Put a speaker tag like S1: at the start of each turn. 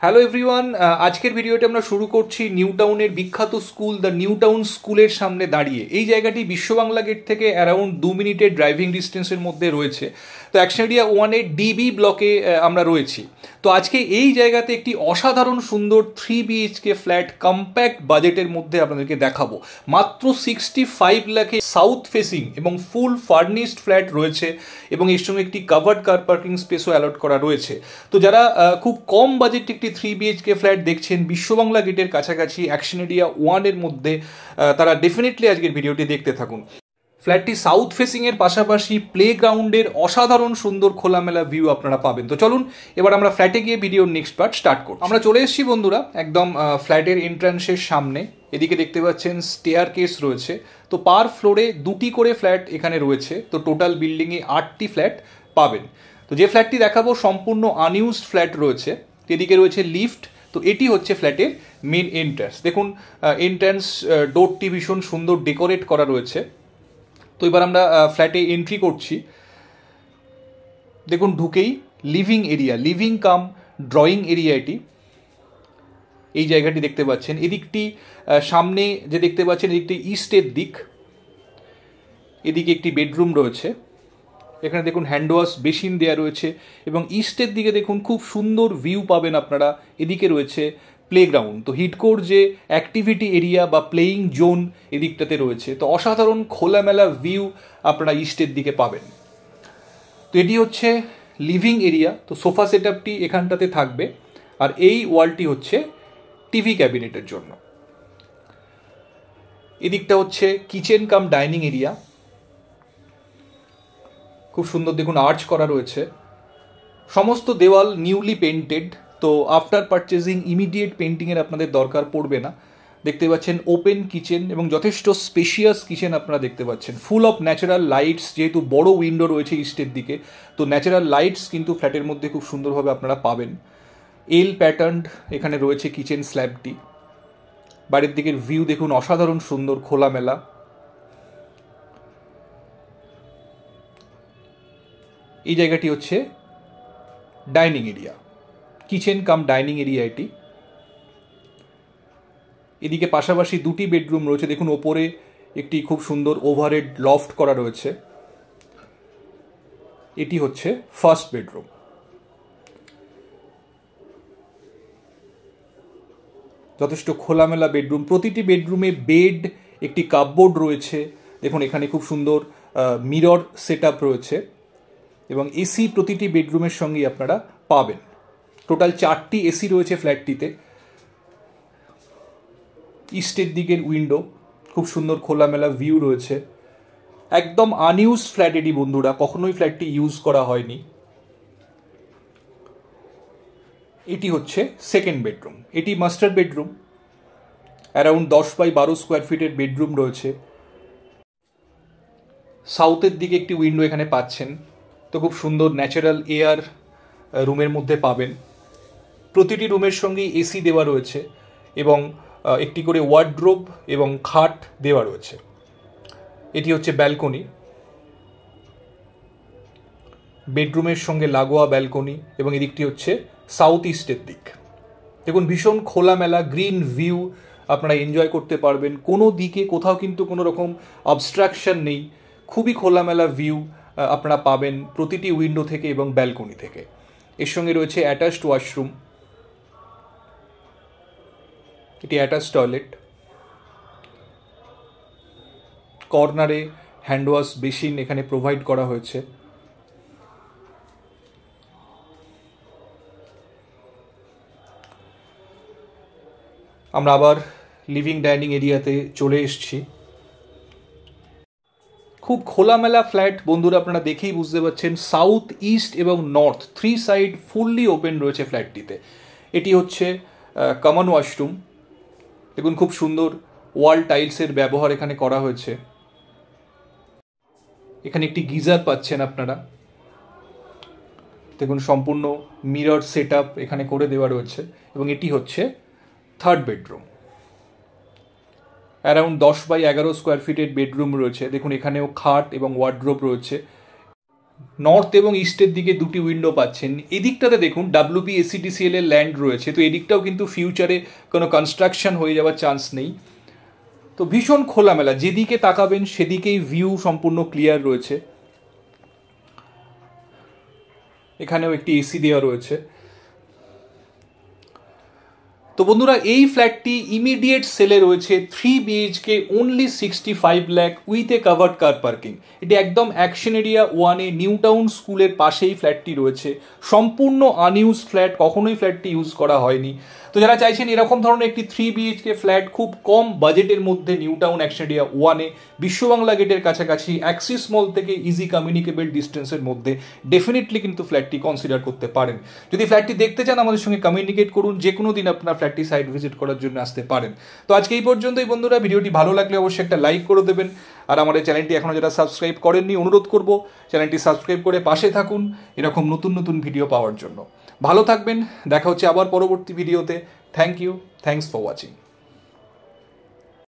S1: Hello everyone, আজকের ভিডিওটা আমরা শুরু করছি নিউ টাউনের বিখ্যাত স্কুল দ্য নিউ টাউন স্কুলের সামনে দাঁড়িয়ে। এই জায়গাটি বিশ্ববাংলা গেট থেকে অ্যারাউন্ড 2 মিনিটের ড্রাইভিং ডিস্টেন্সের মধ্যে রয়েছে। তো অ্যাকশনেরিয়া 1-এর ডিবি ব্লকে আমরা রয়েছি। তো আজকে এই জায়গাতে একটি অসাধারণ সুন্দর 3 BHK ফ্ল্যাট কম্প্যাক্ট বাজেটের মধ্যে আপনাদেরকে দেখাবো। মাত্র 65 লাখে সাউথ ফেসিং এবং ফুল ফার্নিশড ফ্ল্যাট রয়েছে এবং এর সঙ্গে একটি কাভার্ড কার পার্কিং স্পেসও অ্যালট করা রয়েছে। তো যারা খুব কম বাজেটে একটি 3 BHK ফ্ল্যাট দেখছেন বিশ্ববাংলা গেটের কাছাকাছি অ্যাকশনেরিয়া 1-এর মধ্যে, তারা ডেফিনেটলি আজকের ভিডিওটি দেখতে থাকুন। ফ্ল্যাটটি সাউথ ফেসিংয়ের পাশাপাশি প্লেগ্রাউন্ডের অসাধারণ সুন্দর খোলামেলা ভিউ আপনারা পাবেন। তো চলুন এবার আমরা ফ্ল্যাটে গিয়ে ভিডিওর নেক্সট পার্ট স্টার্ট করব। আমরা চলে এসেছি বন্ধুরা একদম ফ্ল্যাটের এন্ট্রান্সের সামনে। এদিকে দেখতে পাচ্ছেন স্টেয়ার কেস রয়েছে। তো পার ফ্লোরে 2টি করে ফ্ল্যাট এখানে রয়েছে। তো টোটাল বিল্ডিংয়ে 8টি ফ্ল্যাট পাবেন। তো যে ফ্ল্যাটটি দেখাবো সম্পূর্ণ আনইউজড ফ্ল্যাট রয়েছে। এদিকে রয়েছে লিফট। তো এটি হচ্ছে ফ্ল্যাটের মেন এন্ট্রান্স। দেখুন এন্ট্রান্স ডোরটি ভীষণ সুন্দর ডেকোরেট করা রয়েছে। তো এবার আমরা ফ্ল্যাটে এন্ট্রি করছি। দেখুন ঢুকেই living area, living cum drawing area এটি। এই জায়গাটি দেখতে পাচ্ছেন। এদিকটি সামনে যে দেখতে পাচ্ছেন এদিকটি ইস্টের দিক। এদিকে একটি বেডরুম রয়েছে। এখানে দেখুন হ্যান্ড ওয়াশ বেসিন দেওয়া রয়েছে এবং ইস্টের দিকে দেখুন খুব সুন্দর ভিউ পাবেন আপনারা। এদিকে রয়েছে প্লেগ্রাউন্ড। তো হিডকোর যে অ্যাক্টিভিটি এরিয়া বা প্লেয়িং জোন এদিকটাতে রয়েছে। তো অসাধারণ খোলামেলা ভিউ আপনারা ইস্টের দিকে পাবেন। তো এটি হচ্ছে লিভিং এরিয়া। তো সোফা সেটআপটি এখানটাতে থাকবে আর এই ওয়ালটি হচ্ছে টিভি ক্যাবিনেটের জন্য। এদিকটা হচ্ছে কিচেন কাম ডাইনিং এরিয়া। খুব সুন্দর দেখুন আর্চ করা রয়েছে। সমস্ত দেওয়াল নিউলি পেন্টেড। তো আফটার পারচেজিং ইমিডিয়েট পেন্টিংয়ের আপনাদের দরকার পড়বে না। দেখতে পাচ্ছেন ওপেন কিচেন এবং যথেষ্ট স্পেশিয়াস কিচেন আপনারা দেখতে পাচ্ছেন। ফুল অফ ন্যাচারাল লাইটস, যেহেতু বড় উইন্ডো রয়েছে ইস্টের দিকে, তো ন্যাচারাল লাইটস কিন্তু ফ্ল্যাটের মধ্যে খুব সুন্দরভাবে আপনারা পাবেন। এল প্যাটার্নড এখানে রয়েছে কিচেন স্ল্যাবটি। বাড়ির দিকের ভিউ দেখুন অসাধারণ সুন্দর খোলামেলা। এই জায়গাটি হচ্ছে dining area, kitchen cum dining area এটি। এদিকে পাশাপাশি 2টি বেডরুম রয়েছে। দেখুন ওপরে একটি খুব সুন্দর ওভারহেড লফট করা রয়েছে। এটি হচ্ছে ফার্স্ট বেডরুম। যথেষ্ট খোলামেলা বেডরুম। প্রতিটি বেডরুমে বেড, একটি কাপবোর্ড রয়েছে। দেখুন এখানে খুব সুন্দর মিরর সেট আপ রয়েছে এবং এসি প্রতিটি বেডরুমের সঙ্গেই আপনারা পাবেন। টোটাল 4টি এসি রয়েছে ফ্ল্যাটটিতে। ইস্টের দিকের উইন্ডো, খুব সুন্দর খোলামেলা ভিউ রয়েছে। একদম আনইউজড ফ্ল্যাট এটি বন্ধুরা, কখনোই ফ্ল্যাটটি ইউজ করা হয়নি। এটি হচ্ছে সেকেন্ড বেডরুম। এটি master bedroom. Around 10x12 square ফিটের বেডরুম রয়েছে। সাউথের দিকে একটি উইন্ডো এখানে পাচ্ছেন। তো খুব সুন্দর ন্যাচারাল এয়ার রুমের মধ্যে পাবেন। প্রতিটি রুমের সঙ্গেই এসি দেওয়া রয়েছে এবং একটি করে ওয়ার্ডরোব এবং খাট দেওয়া রয়েছে। এটি হচ্ছে ব্যালকনি, বেডরুমের সঙ্গে লাগোয়া ব্যালকনি এবং এদিকটি হচ্ছে সাউথ ইস্টের দিক। দেখুন ভীষণ খোলামেলা গ্রিন ভিউ আপনারা এনজয় করতে পারবেন। কোনো দিকে কোথাও কিন্তু কোনো রকম অবস্ট্রাকশন নেই। খুবই খোলামেলা ভিউ আপনারা পাবেন প্রতিটি উইন্ডো থেকে এবং ব্যালকনি থেকে। এর সঙ্গে রয়েছে অ্যাটাচড ওয়াশরুম। এটি অ্যাটাচ টয়লেট। কর্নারে হ্যান্ড ওয়াশ বেসিন এখানে প্রোভাইড করা হয়েছে। আমরা আবার লিভিং ডাইনিং এরিয়াতে চলে এসেছি। খুব খোলামেলা ফ্ল্যাট বন্ধুরা, আপনারা দেখেই বুঝতে পারছেন। সাউথ ইস্ট এবং নর্থ 3 সাইড ফুললি ওপেন রয়েছে ফ্ল্যাটটিতে। এটি হচ্ছে কমন ওয়াশরুম। দেখুন খুব সুন্দর ওয়াল টাইলসের ব্যবহার এখানে করা হয়েছে। এখানে একটি গিজার পাচ্ছেন আপনারা। দেখুন সম্পূর্ণ মিরর সেট আপ এখানে করে দেওয়া রয়েছে এবং এটি হচ্ছে third bedroom. Around 10x11 square ফিটের বেডরুম রয়েছে। দেখুন এখানেও খাট এবং ওয়ার্ডরোব রয়েছে। নর্থ এবং ইস্টের দিকে দুটি উইন্ডো পাচ্ছেন। এদিকটাতে দেখুন WPSCTCL এর ল্যান্ড রয়েছে, তো এদিকটাও কিন্তু ফিউচারে কোনো কনস্ট্রাকশন হয়ে যাওয়ার চান্স নেই। তো ভীষণ খোলামেলা, যেদিকে তাকাবেন সেদিকেই ভিউ সম্পূর্ণ ক্লিয়ার রয়েছে। এখানেও একটি এসি দেওয়া রয়েছে। তো বন্ধুরা, এই ফ্ল্যাটটি ইমিডিয়েট সেলে রয়েছে 3 BHK only 65 lakh with a covered car parking. এটি একদম অ্যাকশন এরিয়া 1-এ নিউ টাউন স্কুলের পাশেই ফ্ল্যাটটি রয়েছে। সম্পূর্ণ আনইউজ ফ্ল্যাট, কখনোই ফ্ল্যাটটি ইউজ করা হয়নি। তো যারা চাইছেন এরকম ধরনের একটি 3 BHK ফ্ল্যাট খুব কম বাজেটের মধ্যে new town action area 1-এ Biswa Bangla গেটের কাছাকাছি অ্যাক্সিস মল থেকে ইজি কমিউনিকেবল ডিস্টেন্সের মধ্যে, ডেফিনেটলি কিন্তু ফ্ল্যাটটি কনসিডার করতে পারেন। যদি ফ্ল্যাটটি দেখতে চান আমাদের সঙ্গে কমিউনিকেট করুন, যে কোনো দিন আপনার ফ্ল্যাটটি সাইট ভিজিট করার জন্য আসতে পারেন। তো আজকে এই পর্যন্তই বন্ধুরা, ভিডিওটি ভালো লাগলে অবশ্যই একটা লাইক করে দেবেন। আর আমাদের চ্যানেলটি এখনও যারা সাবস্ক্রাইব করেননি, অনুরোধ করব চ্যানেলটি সাবস্ক্রাইব করে পাশে থাকুন এরকম নতুন নতুন ভিডিও পাওয়ার জন্য। ভালো থাকবেন, দেখা হচ্ছে আবার পরবর্তী ভিডিওতে। Thank you, thanks for watching.